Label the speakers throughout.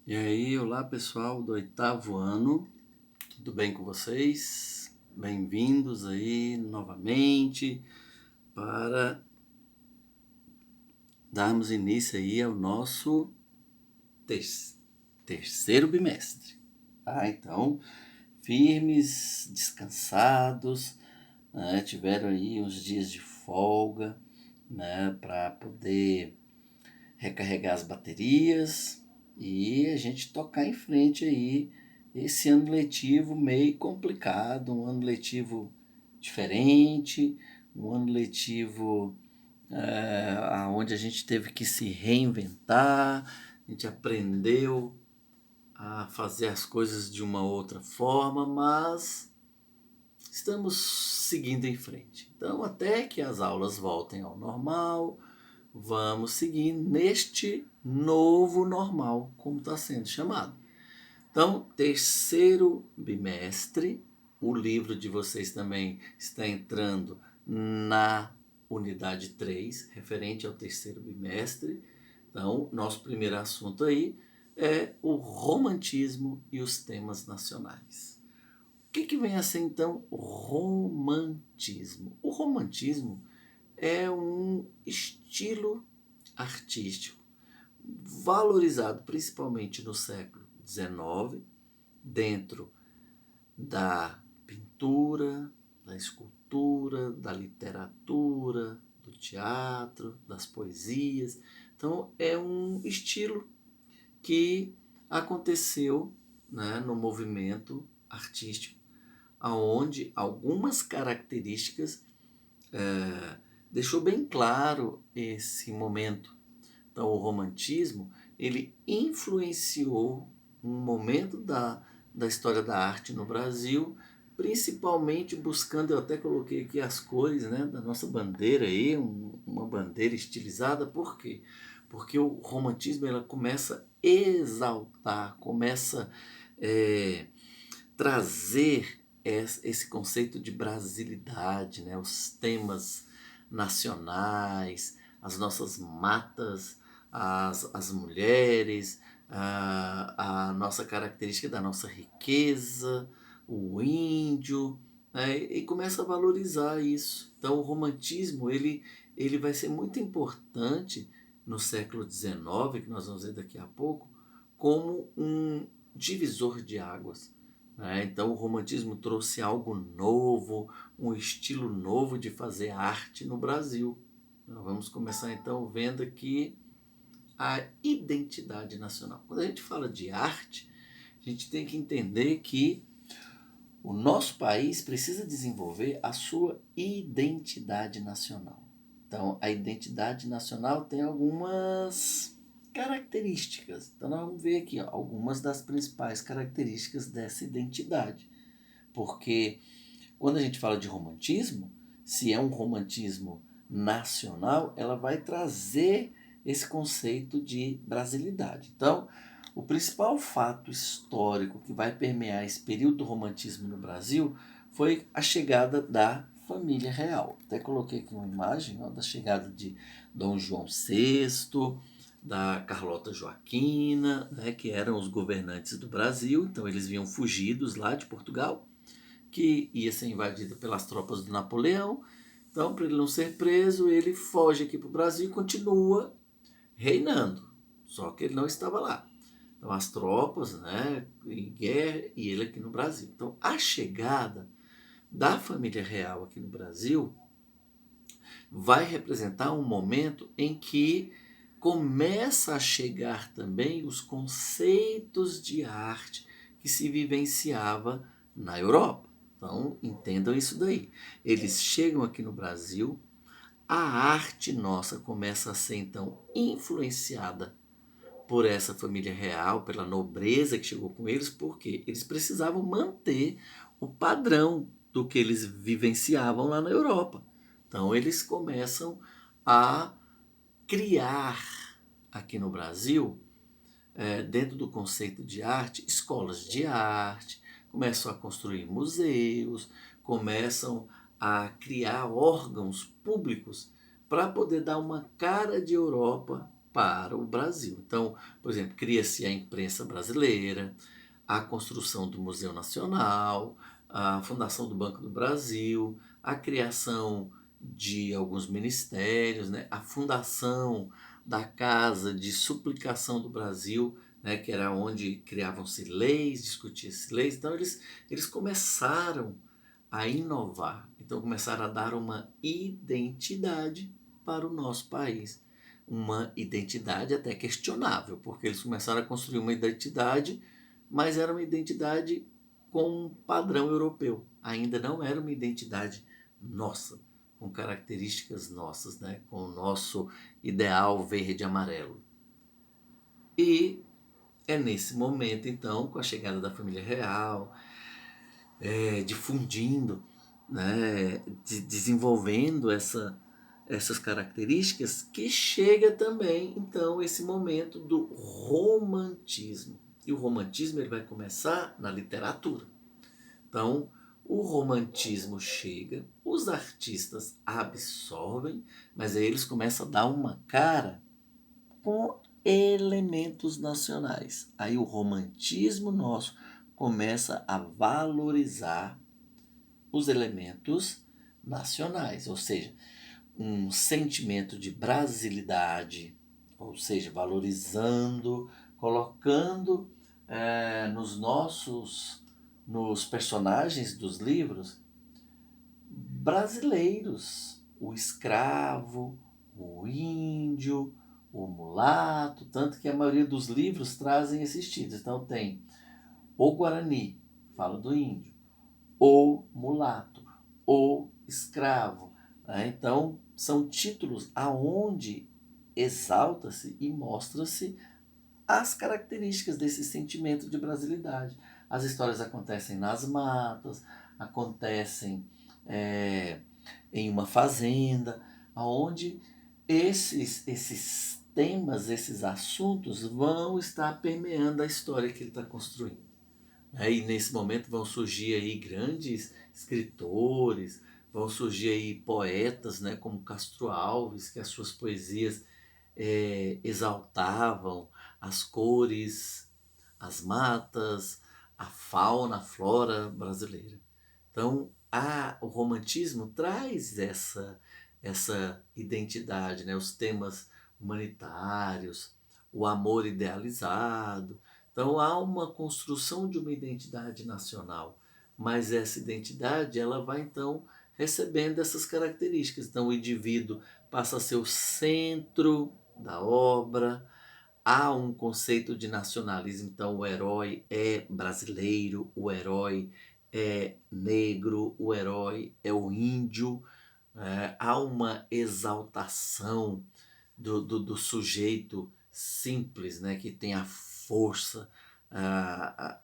Speaker 1: E aí, olá pessoal do oitavo ano, tudo bem com vocês? Bem-vindos aí novamente para darmos início aí ao nosso ter terceiro bimestre. Então, firmes, descansados, né? Tiveram aí uns dias de folga, né? Para poder recarregar as baterias e a gente tocar em frente aí esse ano letivo meio complicado, um ano letivo diferente, um ano letivo onde a gente teve que se reinventar, a gente aprendeu a fazer as coisas de uma outra forma, mas estamos seguindo em frente. Então, até que as aulas voltem ao normal, vamos seguir neste novo normal, como está sendo chamado. Então, terceiro bimestre, o livro de vocês também está entrando na unidade 3, referente ao terceiro bimestre. Então, nosso primeiro assunto aí é o romantismo e os temas nacionais. O que vem a ser então o romantismo? O romantismo é um estilo artístico valorizado principalmente no século XIX, dentro da pintura, da escultura, da literatura, do teatro, das poesias. Então, é um estilo que aconteceu, né, no movimento artístico, aonde algumas características deixou bem claro esse momento. Então, o romantismo ele influenciou um momento da história da arte no Brasil, principalmente buscando, eu até coloquei aqui as cores, né, da nossa bandeira aí, uma bandeira estilizada. Por quê? Porque o romantismo ela começa a exaltar, começa é, trazer esse conceito de brasilidade, né? Os temas nacionais, as nossas matas, as mulheres, a nossa característica da nossa riqueza, o índio, né? E começa a valorizar isso. Então o romantismo ele vai ser muito importante no século XIX, que nós vamos ver daqui a pouco, como um divisor de águas. Então o romantismo trouxe algo novo, um estilo novo de fazer arte no Brasil. Nós vamos começar então vendo aqui a identidade nacional. Quando a gente fala de arte, a gente tem que entender que o nosso país precisa desenvolver a sua identidade nacional. Então, a identidade nacional tem algumas características. Então, nós vamos ver aqui algumas das principais características dessa identidade. Porque quando a gente fala de romantismo, se é um romantismo nacional, ela vai trazer esse conceito de brasilidade. Então, o principal fato histórico que vai permear esse período do romantismo no Brasil foi a chegada da família real. Até coloquei aqui uma imagem da chegada de Dom João VI, da Carlota Joaquina, né, que eram os governantes do Brasil. Então eles vinham fugidos lá de Portugal, que ia ser invadida pelas tropas do Napoleão. Então, para ele não ser preso, ele foge aqui para o Brasil e continua reinando. Só que ele não estava lá. Então, as tropas, né, em guerra, e ele aqui no Brasil. Então, a chegada da família real aqui no Brasil vai representar um momento em que começa a chegar também os conceitos de arte que se vivenciava na Europa. Então, entendam isso daí. Eles chegam aqui no Brasil, a arte nossa começa a ser então influenciada por essa família real, pela nobreza que chegou com eles, porque eles precisavam manter o padrão do que eles vivenciavam lá na Europa. Então eles começam a criar aqui no Brasil, dentro do conceito de arte, escolas de arte, começam a construir museus, começam a criar órgãos públicos para poder dar uma cara de Europa para o Brasil. Então, por exemplo, cria-se a imprensa brasileira, a construção do Museu Nacional, a fundação do Banco do Brasil, a criação de alguns ministérios, né? A fundação da Casa de Suplicação do Brasil, né? Que era onde criavam-se leis, discutia-se leis. Então, eles começaram a inovar, então começaram a dar uma identidade para o nosso país. Uma identidade até questionável, porque eles começaram a construir uma identidade, mas era uma identidade com um padrão europeu. Ainda não era uma identidade nossa, com características nossas, né? Com o nosso ideal verde e amarelo. E é nesse momento, então, com a chegada da família real, difundindo, né, desenvolvendo essas características, que chega também, então, esse momento do romantismo. E o romantismo ele vai começar na literatura. Então, o romantismo chega, os artistas absorvem, mas aí eles começam a dar uma cara com elementos nacionais. Aí o romantismo nosso começa a valorizar os elementos nacionais, ou seja, um sentimento de brasilidade, ou seja, valorizando, colocando nos personagens dos livros brasileiros, o escravo, o índio, o mulato, tanto que a maioria dos livros trazem esses títulos. Então tem o Guarani, fala do índio, o mulato, o escravo. Né? Então são títulos aonde exalta-se e mostra-se as características desse sentimento de brasilidade. As histórias acontecem nas matas, acontecem é, em uma fazenda, onde esses temas, esses assuntos vão estar permeando a história que ele está construindo. E nesse momento vão surgir aí grandes escritores, vão surgir aí poetas, né, como Castro Alves, que as suas poesias exaltavam as cores, as matas, a fauna, a flora brasileira. Então, o romantismo traz essa identidade, né? Os temas humanitários, o amor idealizado. Então, há uma construção de uma identidade nacional, mas essa identidade ela vai, então, recebendo essas características. Então, o indivíduo passa a ser o centro da obra, há um conceito de nacionalismo, então o herói é brasileiro, o herói é negro, o herói é o índio, há uma exaltação do sujeito simples, né, que tem a força,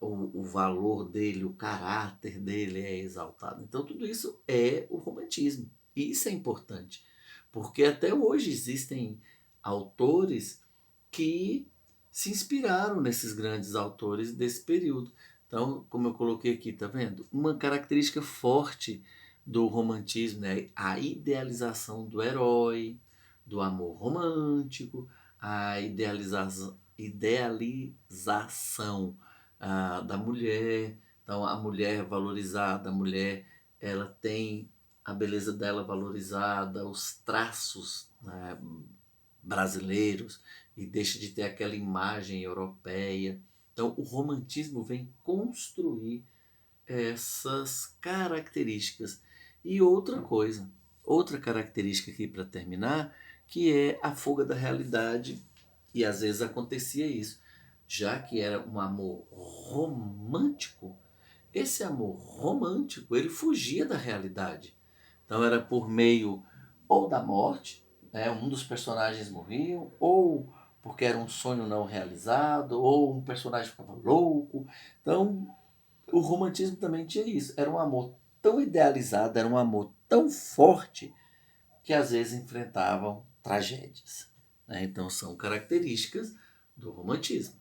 Speaker 1: o valor dele, o caráter dele é exaltado. Então tudo isso é o romantismo. E isso é importante, porque até hoje existem autores que se inspiraram nesses grandes autores desse período. Então, como eu coloquei aqui, tá vendo? Uma característica forte do romantismo, né? A idealização do herói, do amor romântico, a idealização da mulher. Então, a mulher valorizada, a mulher ela tem a beleza dela valorizada, os traços, né, brasileiros, e deixa de ter aquela imagem europeia. Então, o romantismo vem construir essas características. E outra característica aqui para terminar, que é a fuga da realidade, e às vezes acontecia isso, já que era um amor romântico, esse amor romântico ele fugia da realidade. Então era por meio ou da morte, né, um dos personagens morriam, ou porque era um sonho não realizado, ou um personagem ficava louco. Então o romantismo também tinha isso. Era um amor tão idealizado, era um amor tão forte, que às vezes enfrentavam tragédias. Né? Então são características do romantismo.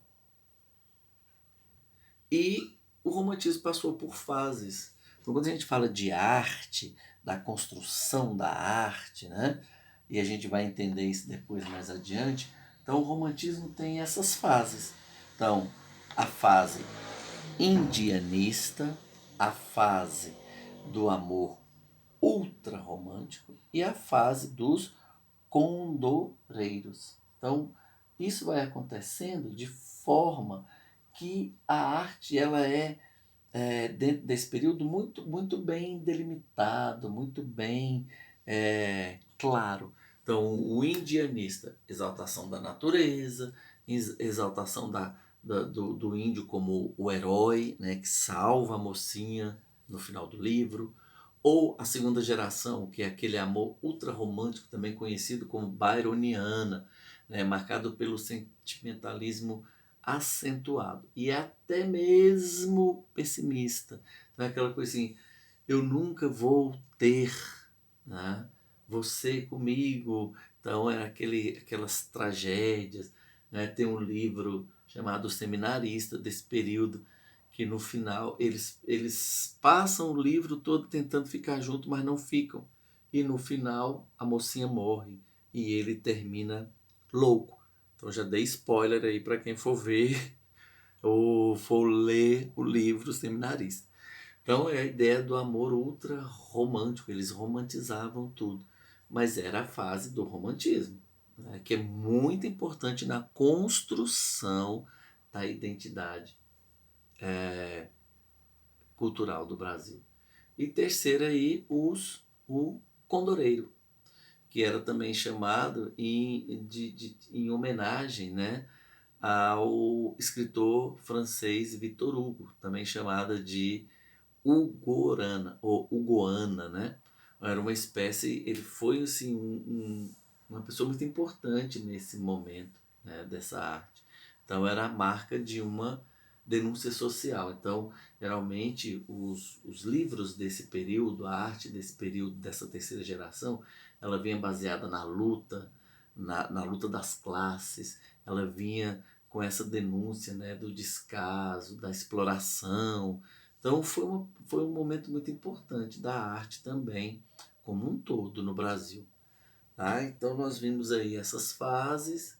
Speaker 1: E o romantismo passou por fases. Então quando a gente fala de arte, da construção da arte, né? E a gente vai entender isso depois mais adiante, Então o romantismo tem essas fases. Então, a fase indianista, a fase do amor ultra romântico e a fase dos condoreiros. Então, isso vai acontecendo de forma que a arte ela dentro desse período muito bem delimitado, muito bem claro. Então, o indianista, exaltação da natureza, exaltação do índio como o herói, né, que salva a mocinha no final do livro. Ou a segunda geração, que é aquele amor ultra-romântico, também conhecido como byroniana, né, marcado pelo sentimentalismo acentuado e até mesmo pessimista. Então é aquela coisa assim, eu nunca vou ter, né, você comigo. Então é aquelas tragédias. Né? Tem um livro chamado O Seminarista, desse período, que no final eles passam o livro todo tentando ficar junto, mas não ficam. E no final a mocinha morre e ele termina louco. Então já dei spoiler aí para quem for ver ou for ler o livro Seminarista. Então é a ideia do amor ultra romântico, eles romantizavam tudo, mas era a fase do romantismo, né, que é muito importante na construção da identidade cultural do Brasil. E terceiro aí o condoreiro, que era também chamado em homenagem, né, ao escritor francês Victor Hugo, também chamada de Ugorana, ou Ugoana, né? Era uma espécie, ele foi assim, uma pessoa muito importante nesse momento, né, dessa arte. Então era a marca de uma denúncia social. Então, geralmente, os livros desse período, a arte desse período, dessa terceira geração, ela vinha baseada na luta, na luta das classes, ela vinha com essa denúncia, né, do descaso, da exploração. Então foi um momento muito importante da arte também, como um todo no Brasil. Tá? Então nós vimos aí essas fases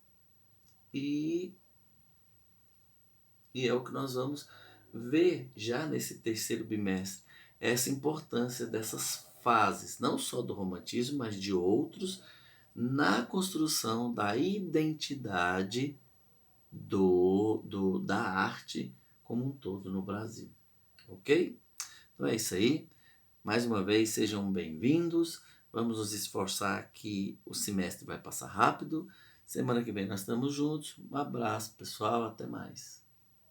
Speaker 1: e, e é o que nós vamos ver já nesse terceiro bimestre, essa importância dessas fases, não só do romantismo, mas de outros, na construção da identidade da arte como um todo no Brasil. Ok? Então é isso aí. Mais uma vez, sejam bem-vindos. Vamos nos esforçar que o semestre vai passar rápido. Semana que vem nós estamos juntos. Um abraço, pessoal. Até mais.